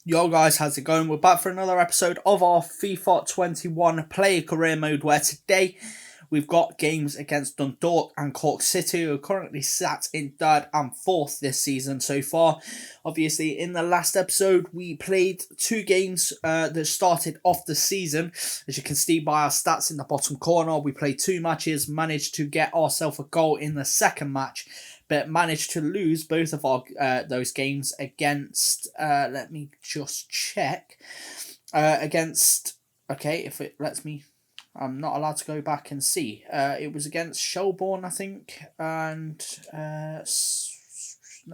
Yo guys, how's it going? We're back for another episode of our FIFA 21 player career mode, where today we've got games against Dundalk and Cork City, who are currently sat in third and fourth this season so far. Obviously, in the last episode, we played two games that started off the season. As you can see by our stats in the bottom corner, we played two matches, managed to get ourselves a goal in the second match, but managed to lose both of our those games against, let me just check, against, okay, if it lets me, I'm not allowed to go back and see. It was against Shelbourne, I think, and let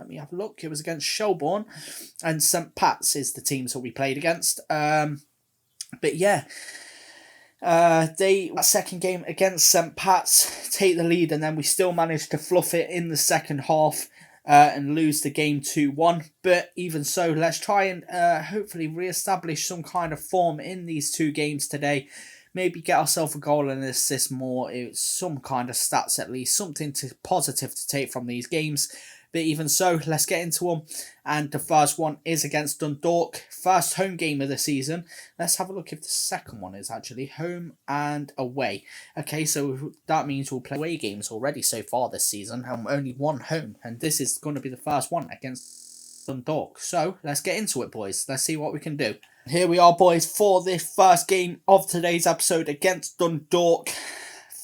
me have a look. It was against Shelbourne, and St. Pat's is the teams that we played against. But yeah, that second game against St. Pat's take the lead, and then we still managed to fluff it in the second half and lose the game 2-1. But even so, let's try and hopefully re-establish some kind of form in these two games today. Maybe get ourselves a goal and an assist more. It's some kind of stats, at least something positive to take from these games. But even so, let's get into them. And the first one is against Dundalk. First home game of the season. Let's have a look if the second one is actually home and away. Okay, so that means we'll play away games already so far this season. And only one home. And this is going to be the first one against Dundalk. So let's get into it, boys. Let's see what we can do. Here we are, boys, for this first game of today's episode against Dundalk.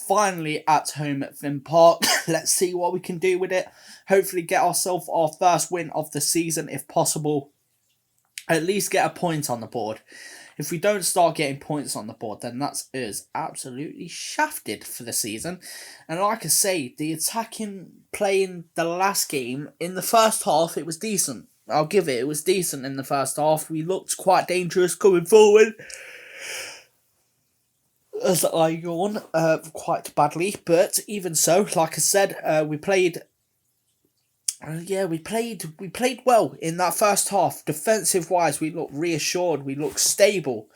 Finally at home at Finn Park. Let's see what we can do with it. Hopefully get ourselves our first win of the season if possible. At least get a point on the board. If we don't start getting points on the board, then that's us absolutely shafted for the season. And like I say, the attacking play in the last game, in the first half, it was decent. I'll give it. It was decent in the first half. We looked quite dangerous coming forward, as I yawn quite badly. But even so, like I said, we played well in that first half. Defensive wise, we looked reassured. We looked stable.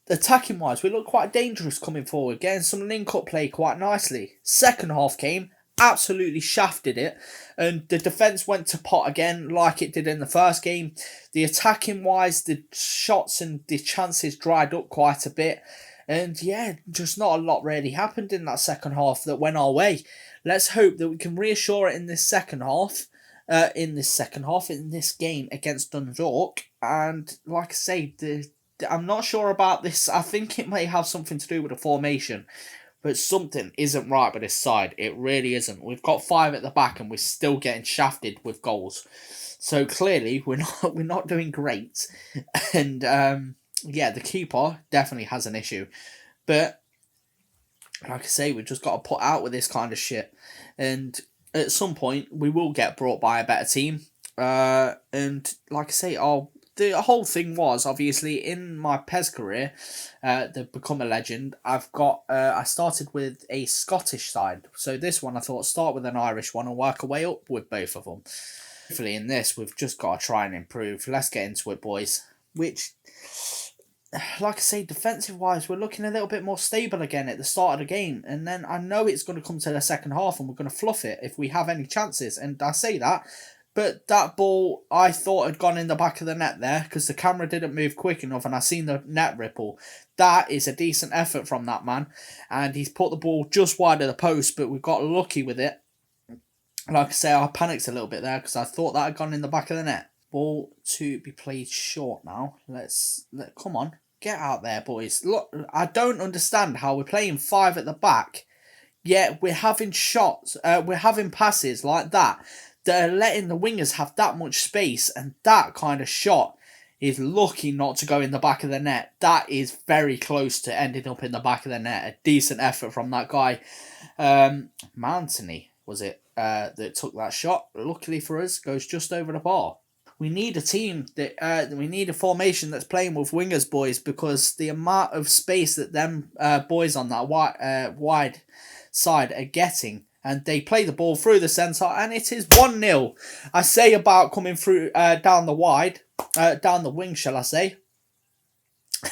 Attacking wise, we looked quite dangerous coming forward, getting some link up play quite nicely. Second half came, absolutely shafted it, and the defence went to pot again like it did in the first game. The attacking wise, the shots and the chances dried up quite a bit. And yeah, just not a lot really happened in that second half that went our way. Let's hope that we can reassure it in this second half. In this game against Dundalk. And like I say, I'm not sure about this. I think it may have something to do with the formation. But something isn't right with this side. It really isn't. We've got 5 at the back and we're still getting shafted with goals. So clearly we're not doing great. And yeah, the keeper definitely has an issue. But like I say, we've just got to put out with this kind of shit. And at some point, we will get brought by a better team. And like I say, the whole thing was, obviously, in my PES career, to become a legend, I started with a Scottish side. So this one, I thought, start with an Irish one and work our way up with both of them. Hopefully in this, we've just got to try and improve. Let's get into it, boys. Which, like I say, defensive-wise, we're looking a little bit more stable again at the start of the game. And then I know it's going to come to the second half and we're going to fluff it if we have any chances. And I say that, but that ball I thought had gone in the back of the net there because the camera didn't move quick enough and I seen the net ripple. That is a decent effort from that man. And he's put the ball just wide of the post, but we got lucky with it. Like I say, I panicked a little bit there because I thought that had gone in the back of the net. Ball to be played short now. Come on. Get out there, boys. Look, I don't understand how we're playing 5 at the back, yet we're having shots, we're having passes like that are letting the wingers have that much space, and that kind of shot is lucky not to go in the back of the net. That is very close to ending up in the back of the net. A decent effort from that guy. Mantony, was it, that took that shot? Luckily for us, goes just over the bar. We need a team we need a formation that's playing with wingers, boys, because the amount of space that them boys on that wide side are getting, and they play the ball through the centre, and it is 1-0. I say about coming through down the wing, shall I say?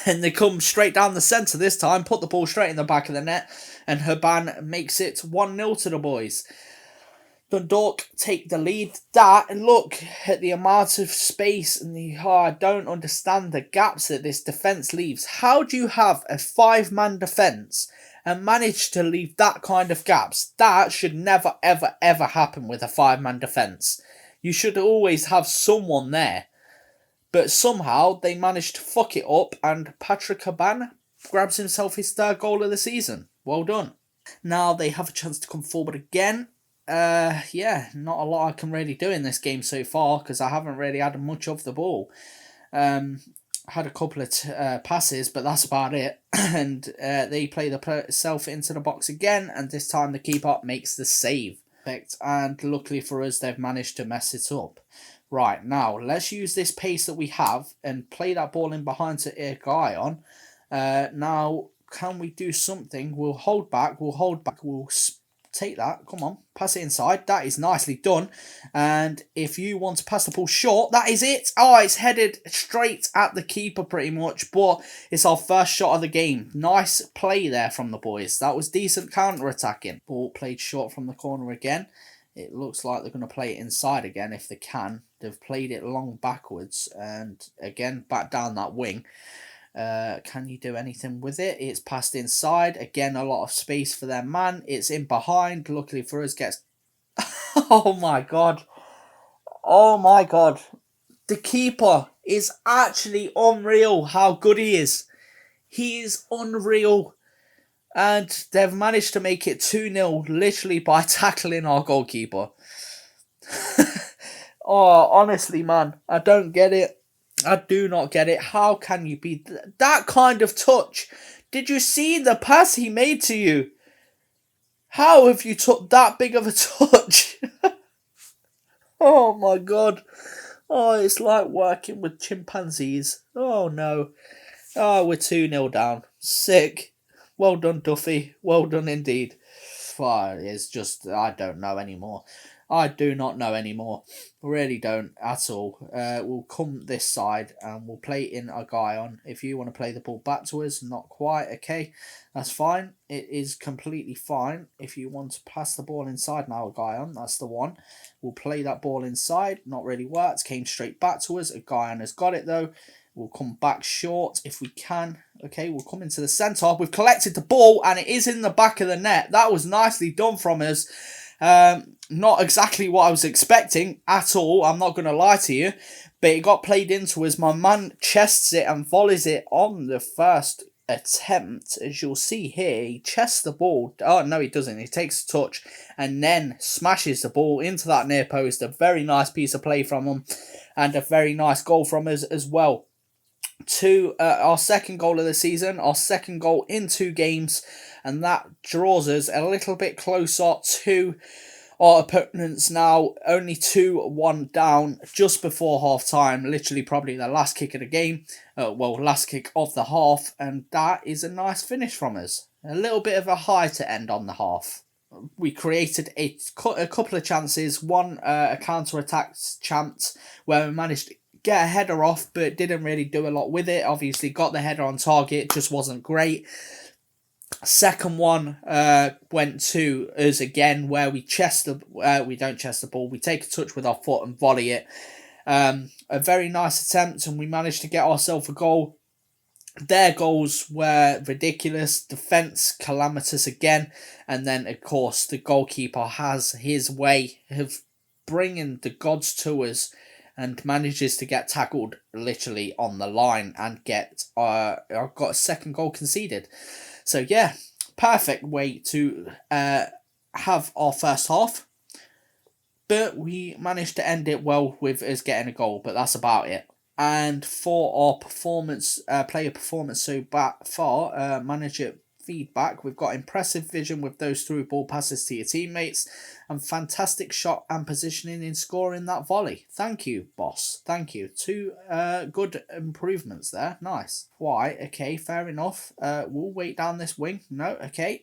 And they come straight down the centre this time, put the ball straight in the back of the net, and Herban makes it 1-0 to the boys. Dundalk take the lead. That, and look at the amount of space and I don't understand the gaps that this defence leaves. How do you have a 5-man defence and manage to leave that kind of gaps? That should never, ever, ever happen with a 5-man defence. You should always have someone there. But somehow they managed to fuck it up, and Patrick Caban grabs himself his 3rd goal of the season. Well done. Now they have a chance to come forward again. Yeah, not a lot I can really do in this game so far because I haven't really had much of the ball. Had a couple of passes, but that's about it. And they play themselves into the box again, and this time the keeper makes the save. And luckily for us, they've managed to mess it up. Right, now let's use this pace that we have and play that ball in behind to Irgayon. Now, can we do something? We'll hold back, we'll take that, come on, pass it inside. That is nicely done. And if you want to pass the ball short, that is it. Oh, it's headed straight at the keeper pretty much, but it's our first shot of the game. Nice play there from the boys. That was decent counter-attacking. Ball played short from the corner again. It looks like they're going to play it inside again if they can. They've played it long backwards and again back down that wing. Can you do anything with it? It's passed inside. Again, a lot of space for their man. It's in behind. Luckily for us, gets... Oh my god. Oh my god. The keeper is actually unreal how good he is. He is unreal. And they've managed to make it 2-0 literally by tackling our goalkeeper. Oh, honestly, man, I don't get it. I do not get it. How can you be that kind of touch? Did you see the pass he made to you? How have you took that big of a touch? Oh my god. Oh, it's like working with chimpanzees. Oh no. Oh, we're 2-0 down. Sick. Well done, Duffy. Well done indeed. Oh, it's just, I don't know anymore. I do not know anymore. Really don't at all. We'll come this side and we'll play in a guy on. If you want to play the ball back to us, not quite, okay. That's fine. It is completely fine. If you want to pass the ball inside now, a guy on, that's the one. We'll play that ball inside. Not really worked. Came straight back to us. A guy on has got it though. We'll come back short if we can. Okay, we'll come into the centre. We've collected the ball and it is in the back of the net. That was nicely done from us. Not exactly what I was expecting at all. I'm not going to lie to you. But it got played into us. My man chests it and volleys it on the first attempt. As you'll see here, he chests the ball. Oh, no, he doesn't. He takes a touch and then smashes the ball into that near post. A very nice piece of play from him. And a very nice goal from us as well. To our second goal of the season, our second goal in 2 games, and that draws us a little bit closer to our opponents now. Only 2-1 down just before half time, literally probably the last kick of the game, last kick of the half, and that is a nice finish from us. A little bit of a high to end on the half. We created a couple of chances, one a counter-attack chance where we managed to get a header off, but didn't really do a lot with it. Obviously got the header on target, just wasn't great. Second one went to us again, where we we don't chest the ball, we take a touch with our foot and volley it. A very nice attempt, and we managed to get ourselves a goal. Their goals were ridiculous, defence calamitous again, and then of course the goalkeeper has his way of bringing the gods to us and manages to get tackled literally on the line and got a second goal conceded. So yeah, perfect way to have our first half. But we managed to end it well with us getting a goal, but that's about it. And for our performance, player performance so far, manager feedback, we've got impressive vision with those through ball passes to your teammates and fantastic shot and positioning in scoring that volley. Thank you, boss. Thank you. 2 good improvements there. Nice. Why? Okay, fair enough. We'll wait down this wing. No, okay.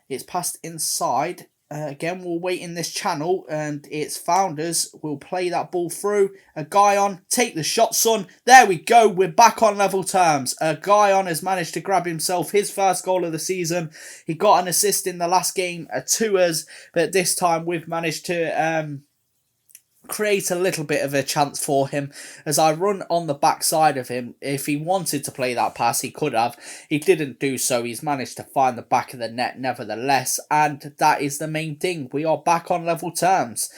It's passed inside. Again, we'll wait in this channel and its founders will play that ball through. A guy on, take the shot, son. There we go. We're back on level terms. A guy on has managed to grab himself his first goal of the season. He got an assist in the last game to us, but this time we've managed to create a little bit of a chance for him as I run on the backside of him. If he wanted to play that pass, he could have. He didn't do so. He's managed to find the back of the net nevertheless, and that is the main thing. We are back on level terms.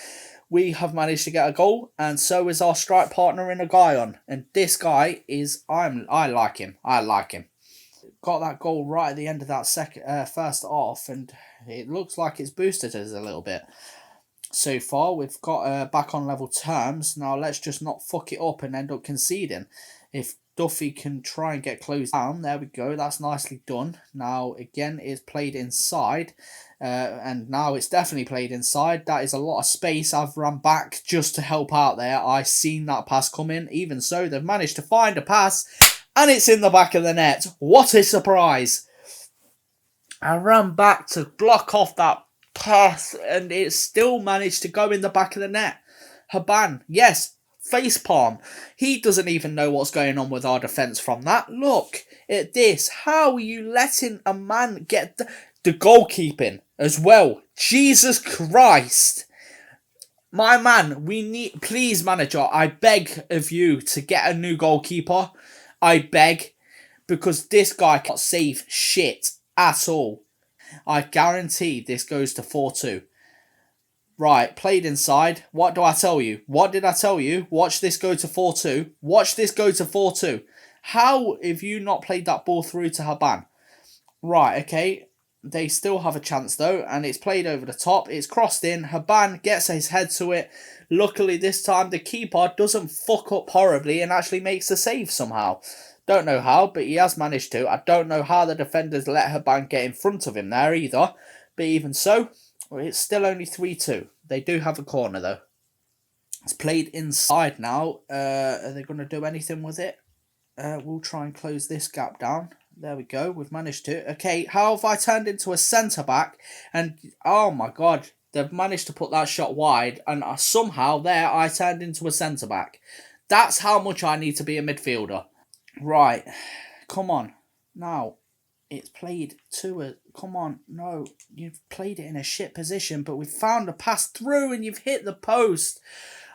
We have managed to get a goal, and so is our strike partner in a guy on. And this guy is, I like him. I like him. Got that goal right at the end of that first half, and it looks like it's boosted us a little bit. So far, we've got back on level terms. Now, let's just not fuck it up and end up conceding. If Duffy can try and get closed down, there we go. That's nicely done. Now, again, it's played inside. And now it's definitely played inside. That is a lot of space. I've run back just to help out there. I seen that pass come in. Even so, they've managed to find a pass. And it's in the back of the net. What a surprise. I ran back to block off that pass and it still managed to go in the back of the net. Haban, yes, facepalm. He doesn't even know what's going on with our defence from that. Look at this. How are you letting a man get the goalkeeping as well? Jesus Christ. My man, we need, please manager, I beg of you to get a new goalkeeper. I beg, because this guy can't save shit at all. I guarantee this goes to 4-2. Right, played inside. What do I tell you? What did I tell you? Watch this go to 4-2. Watch this go to 4-2. How have you not played that ball through to Haban? Right, okay. They still have a chance though, and it's played over the top. It's crossed in. Haban gets his head to it. Luckily this time the keeper doesn't fuck up horribly and actually makes a save somehow. Don't know how, but he has managed to. I don't know how the defenders let Haban get in front of him there either. But even so, it's still only 3-2. They do have a corner though. It's played inside now. Are they going to do anything with it? We'll try and close this gap down. There we go. We've managed to. Okay, how have I turned into a centre-back? And, oh my God, they've managed to put that shot wide. And somehow there I turned into a centre-back. That's how much I need to be a midfielder. Right, come on. Now, it's played to a... Come on, no. You've played it in a shit position, but we've found a pass through and you've hit the post.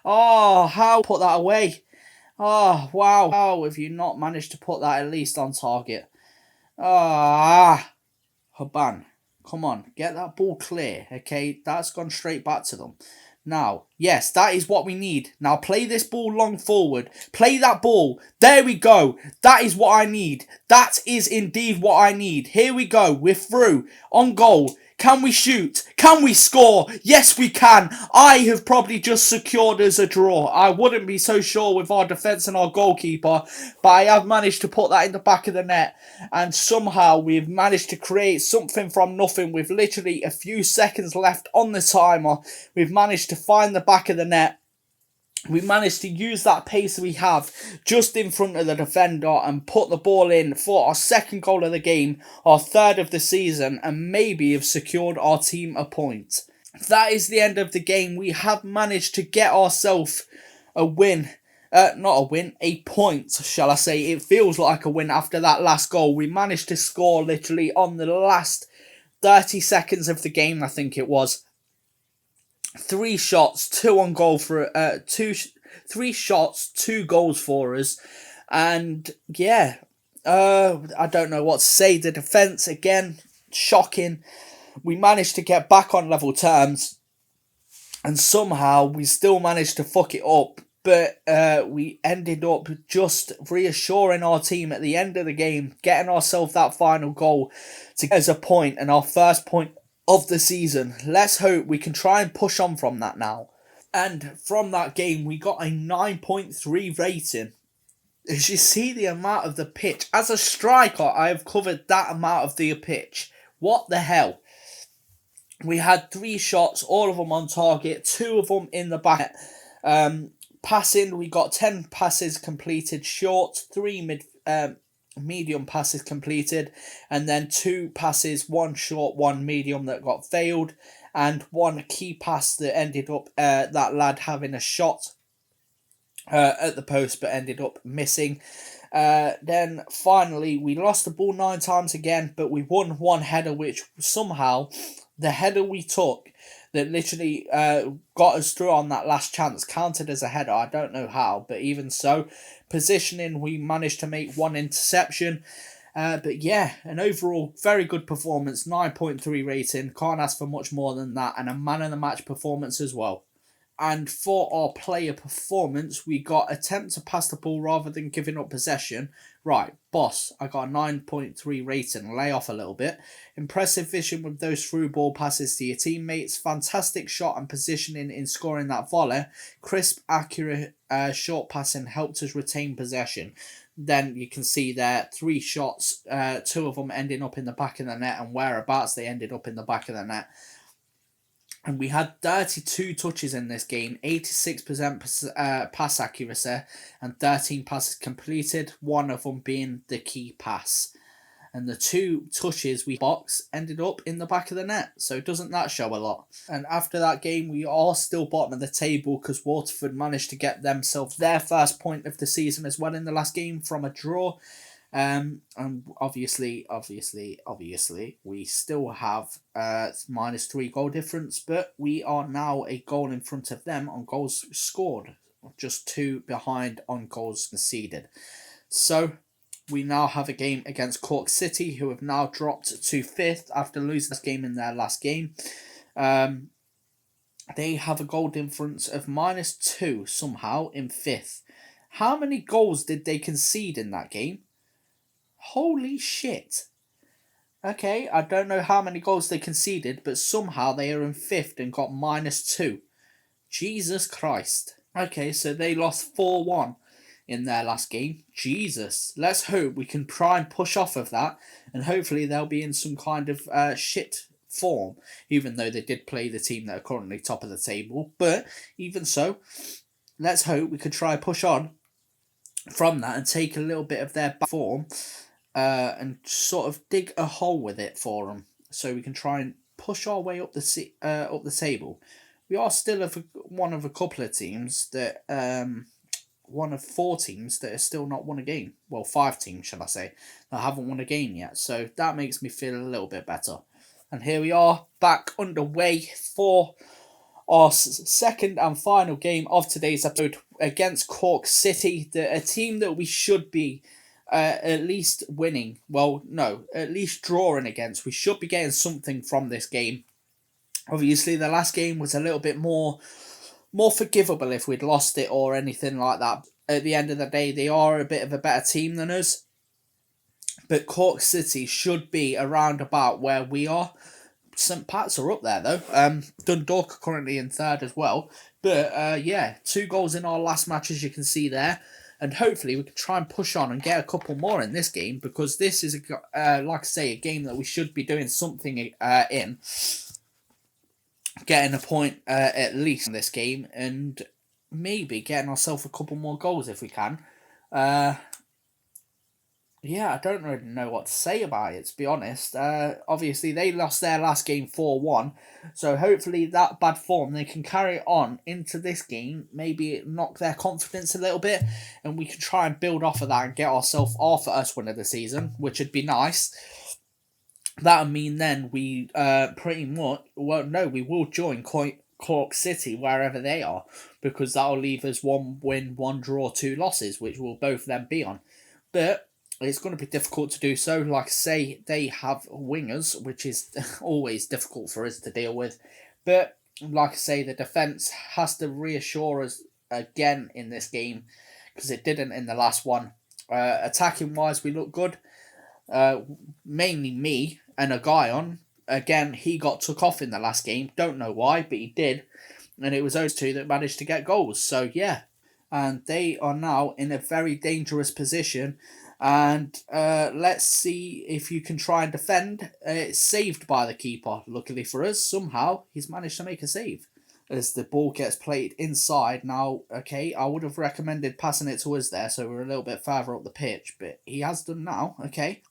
Oh, how put that away? Oh, wow. How have you not managed to put that at least on target? Ah, Haban, come on. Get that ball clear, okay? That's gone straight back to them. Now, yes, that is what we need. Now, play this ball long forward. Play that ball. There we go. That is what I need. That is indeed what I need. Here we go. We're through. On goal. Can we shoot? Can we score? Yes, we can. I have probably just secured us a draw. I wouldn't be so sure with our defence and our goalkeeper, but I have managed to put that in the back of the net. And somehow we've managed to create something from nothing with literally a few seconds left on the timer. We've managed to find the back of the net. We managed to use that pace we have just in front of the defender and put the ball in for our second goal of the game, our third of the season, and maybe have secured our team a point. That is the end of the game. We have managed to get ourselves a win. Not a win, a point, shall I say. It feels like a win after that last goal. We managed to score literally on the last 30 seconds of the game, I think it was. 3 shots, 2 on goal for 3 shots, 2 goals for us, and yeah, I don't know what to say. The defense again, shocking. We managed to get back on level terms, and somehow we still managed to fuck it up. But we ended up just reassuring our team at the end of the game, getting ourselves that final goal to get us a point and our first point of the season. Let's hope we can try and push on from that now. And from that game, we got a 9.3 rating. As you see the amount of the pitch, as a striker, I have covered that amount of the pitch. What the hell? We had 3 shots, all of them on target, 2 of them in the back. Passing, we got 10 passes completed short, 3 medium passes completed, and then 2 passes, 1 short, 1 medium that got failed, and 1 key pass that ended up that lad having a shot at the post but ended up missing. Then finally, we lost the ball 9 times again, but we won 1 header, which somehow the header we took that literally got us through on that last chance counted as a header. I don't know how, but even so, positioning, we managed to make 1 interception. But yeah, an overall very good performance, 9.3 rating. Can't ask for much more than that, and a man of the match performance as well. And for our player performance, we got attempt to pass the ball rather than giving up possession. Right, boss, I got a 9.3 rating. Lay off a little bit. Impressive vision with those through ball passes to your teammates. Fantastic shot and positioning in scoring that volley. Crisp, accurate short passing helped us retain possession. Then you can see there 3 shots, 2 of them ending up in the back of the net, and whereabouts they ended up in the back of the net. And we had 32 touches in this game, 86% pass accuracy, and 13 passes completed, 1 of them being the key pass. And the 2 touches we box ended up in the back of the net. So doesn't that show a lot? And after that game, we are still bottom of the table because Waterford managed to get themselves their first point of the season as well in the last game from a draw. And obviously, we still have -3 goal difference, but we are now a goal in front of them on goals scored, just 2 behind on goals conceded. So we now have a game against Cork City, who have now dropped to 5th after losing this game in their last game. They have a goal difference of -2 somehow in 5th. How many goals did they concede in that game? Holy shit. Okay, I don't know how many goals they conceded, but somehow they are in 5th and got -2. Jesus Christ. Okay, so they lost 4-1 in their last game. Jesus. Let's hope we can try and push off of that, and hopefully they'll be in some kind of shit form, even though they did play the team that are currently top of the table. But even so, let's hope we could try and push on from that and take a little bit of their form and sort of dig a hole with it for them, so we can try and push our way up the table. We are still one of a couple of teams that one of 4 teams that have still not won a game. Well, 5 teams, shall I say, that haven't won a game yet. So that makes me feel a little bit better. And here we are, back underway for our second and final game of today's episode against Cork City, a team that we should be at least winning. Well, no, at least drawing against. We should be getting something from this game. Obviously, the last game was a little bit more forgivable if we'd lost it or anything like that. At the end of the day, they are a bit of a better team than us. But Cork City should be around about where we are. St. Pat's are up there, though. Dundalk are currently in 3rd as well. But, yeah, 2 goals in our last match, as you can see there. And hopefully we can try and push on and get a couple more in this game, because this is, like I say, a game that we should be doing something in. Getting a point at least in this game, and maybe getting ourselves a couple more goals if we can. Yeah, I don't really know what to say about it, to be honest. Obviously, they lost their last game 4-1, so hopefully that bad form, they can carry it on into this game, maybe knock their confidence a little bit, and we can try and build off of that and get ourselves off at us win of the season, which would be nice. That would mean then we pretty much, well, no, we will join Cork City wherever they are, because that'll leave us 1 win, 1 draw, 2 losses, which we'll both then be on. But it's going to be difficult to do so. Like I say, they have wingers, which is always difficult for us to deal with. But like I say, the defence has to reassure us again in this game, because it didn't in the last one. Attacking wise, we look good. Mainly me and a guy on. Again, he got took off in the last game. Don't know why, but he did. And it was those 2 that managed to get goals. So yeah. And they are now in a very dangerous position. And let's see if you can try and defend. It's saved by the keeper. Luckily for us, somehow he's managed to make a save. as the ball gets played inside. Now, okay, I would have recommended passing it to us there, so we're a little bit further up the pitch, but he has done now, okay.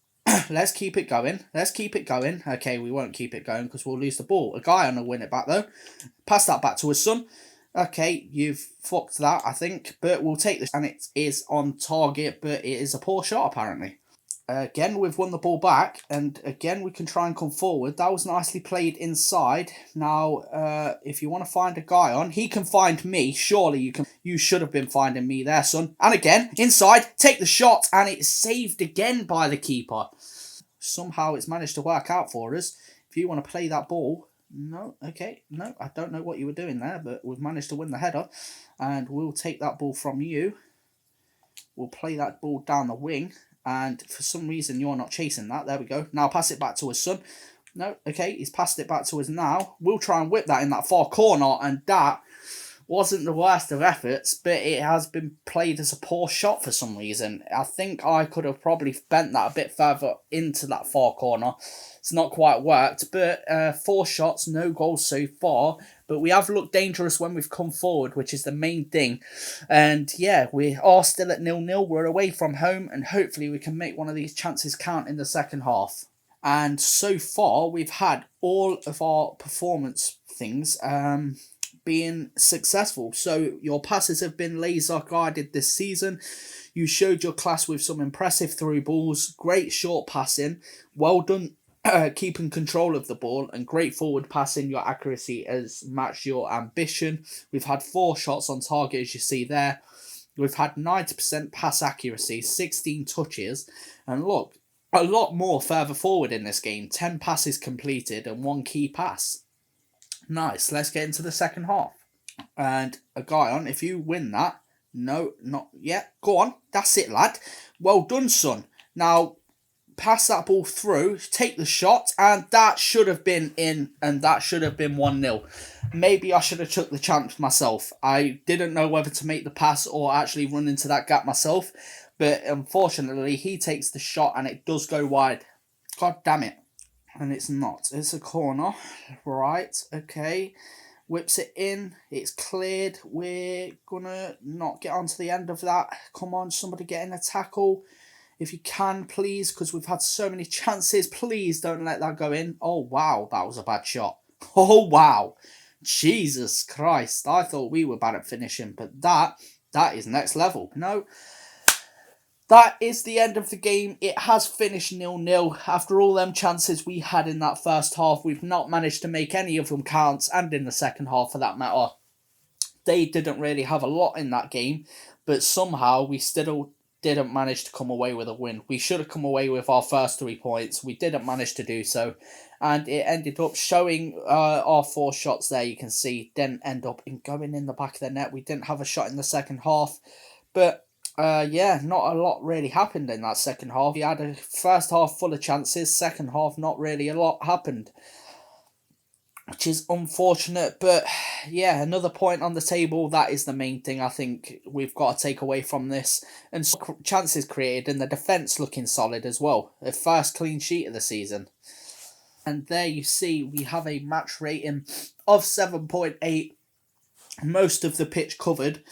Let's keep it going. Let's keep it going. Okay, we won't keep it going because we'll lose the ball. A guy on will win it back, though. Pass that back to his son. Okay, you've fucked that, I think, but we'll take this, and it is on target, but it is a poor shot, apparently. Again, we've won the ball back, and again, we can try and come forward. That was nicely played inside. Now, if you want to find a guy on, he can find me. Surely you can. You should have been finding me there, son. And again, inside, take the shot, and it's saved again by the keeper. Somehow it's managed to work out for us. If you want to play that ball, no, okay, no, I don't know what you were doing there, but we've managed to win the header, and we'll take that ball from you. We'll play that ball down the wing. And for some reason, you're not chasing that. There we go. Now pass it back to his son. No, okay, he's passed it back to us now. We'll try and whip that in that far corner. And that wasn't the worst of efforts, but it has been played as a poor shot for some reason. I think I could have probably bent that a bit further into that far corner. It's not quite worked, but 4 shots, no goals so far. But we have looked dangerous when we've come forward, which is the main thing. And yeah, we are still at 0-0. We're away from home, and hopefully we can make one of these chances count in the second half. And so far, we've had all of our performance things being successful. So your passes have been laser guided this season. You showed your class with some impressive through balls, great short passing, well done keeping control of the ball, and great forward passing. Your accuracy has matched your ambition. We've had 4 shots on target, as you see there. We've had 90% pass accuracy, 16 touches, and look, a lot more further forward in this game. 10 passes completed and 1 key pass. Nice. Let's get into the second half. And a guy on, if you win that, no, not yet. Go on. That's it, lad. Well done, son. Now, pass that ball through, take the shot, and that should have been in, and that should have been 1-0. Maybe I should have took the chance myself. I didn't know whether to make the pass or actually run into that gap myself, but unfortunately, he takes the shot and it does go wide. God damn it. And it's not. It's a corner. Right, okay. Whips it in. It's cleared. We're going to not get onto the end of that. Come on, somebody get in a tackle. If you can, please, because we've had so many chances. Please don't let that go in. Oh, wow, that was a bad shot. Oh, wow. Jesus Christ. I thought we were bad at finishing, but that is next level. No. That is the end of the game. It has finished 0-0. After all them chances we had in that first half, we've not managed to make any of them count, and in the second half for that matter. They didn't really have a lot in that game, but somehow we still didn't manage to come away with a win. We should have come away with our first 3 points. We didn't manage to do so, and it ended up showing our 4 shots there. You can see didn't end up in going in the back of the net. We didn't have a shot in the second half, but yeah, not a lot really happened in that second half. We had a first half full of chances, second half not really a lot happened, which is unfortunate. But yeah, another point on the table. That is the main thing I think we've got to take away from this. And chances created, and the defence looking solid as well. The first clean sheet of the season. And there you see we have a match rating of 7.8. Most of the pitch covered.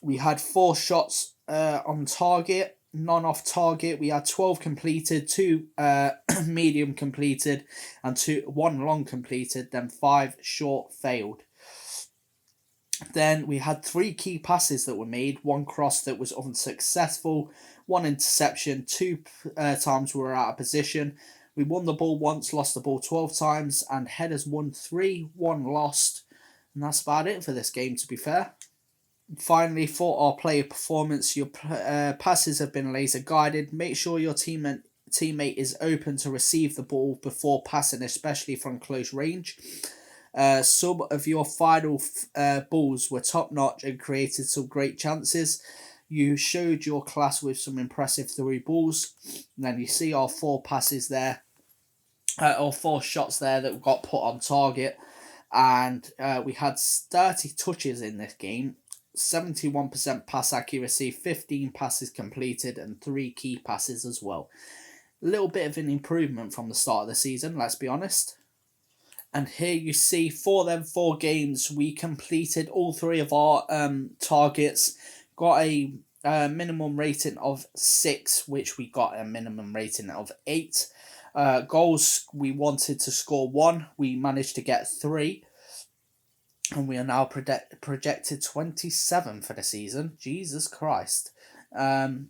We had 4 shots on target, none off target. We had 12 completed, 2 medium completed, and 1 long completed. Then 5 short failed. Then we had 3 key passes that were made. 1 cross that was unsuccessful. 1 interception. 2 times we were out of position. We won the ball once, lost the ball 12 times, and headers won 3, 1 lost. And that's about it for this game, to be fair. Finally, for our player performance, your passes have been laser guided. Make sure your teammate is open to receive the ball before passing, especially from close range. Some of your final balls were top notch and created some great chances. You showed your class with some impressive through balls. And then you see our 4 passes there, or 4 shots there that got put on target. And we had 30 touches in this game, 71% pass accuracy, 15 passes completed, and 3 key passes as well. A little bit of an improvement from the start of the season, let's be honest. And here you see for them 4 games, we completed all 3 of our targets, got a minimum rating of 6, which we got a minimum rating of 8. Goals, we wanted to score 1, we managed to get 3. And we are now projected 27 for the season. Jesus Christ.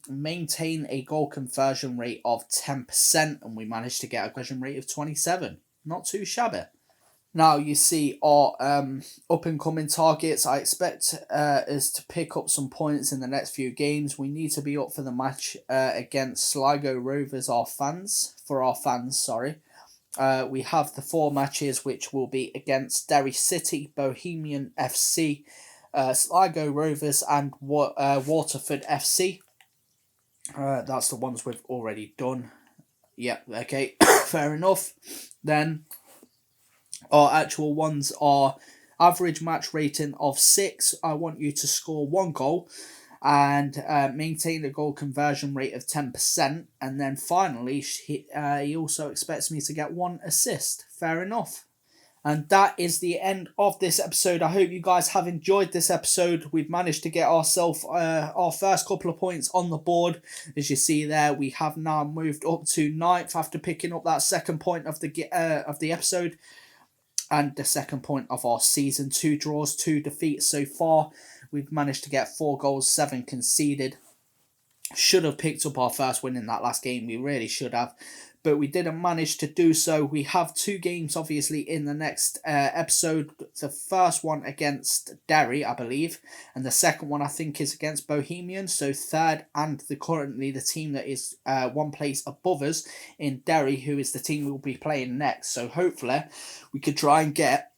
Maintain a goal conversion rate of 10%, and we managed to get a conversion rate of 27. Not too shabby. Now you see our up and coming targets. I expect us to pick up some points in the next few games. We need to be up for the match against Sligo Rovers, our fans. We have the 4 matches, which will be against Derry City, Bohemian FC, Sligo Rovers, and Waterford FC. That's the ones we've already done. Yeah, okay, fair enough. Then our actual ones are average match rating of 6. I want you to score 1 goal and maintain a goal conversion rate of 10%. And then finally, he also expects me to get 1 assist. Fair enough. And that is the end of this episode. I hope you guys have enjoyed this episode. We've managed to get ourselves our first couple of points on the board. As you see there, we have now moved up to 9th after picking up that second point of the episode. And the second point of our season. 2 draws, 2 defeats so far. We've managed to get 4 goals, 7 conceded. Should have picked up our first win in that last game. We really should have. But we didn't manage to do so. We have 2 games, obviously, in the next episode. The first one against Derry, I believe. And the second one, I think, is against Bohemian. So third and currently the team that is 1 place above us in Derry, who is the team we'll be playing next. So hopefully we could try and get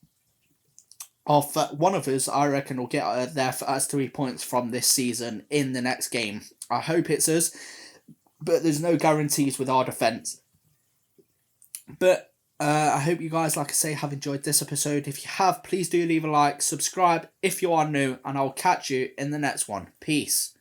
one of us, I reckon, will get their first 3 points from this season in the next game. I hope it's us, but there's no guarantees with our defence. But I hope you guys, like I say, have enjoyed this episode. If you have, please do leave a like, subscribe if you are new, and I'll catch you in the next one. Peace.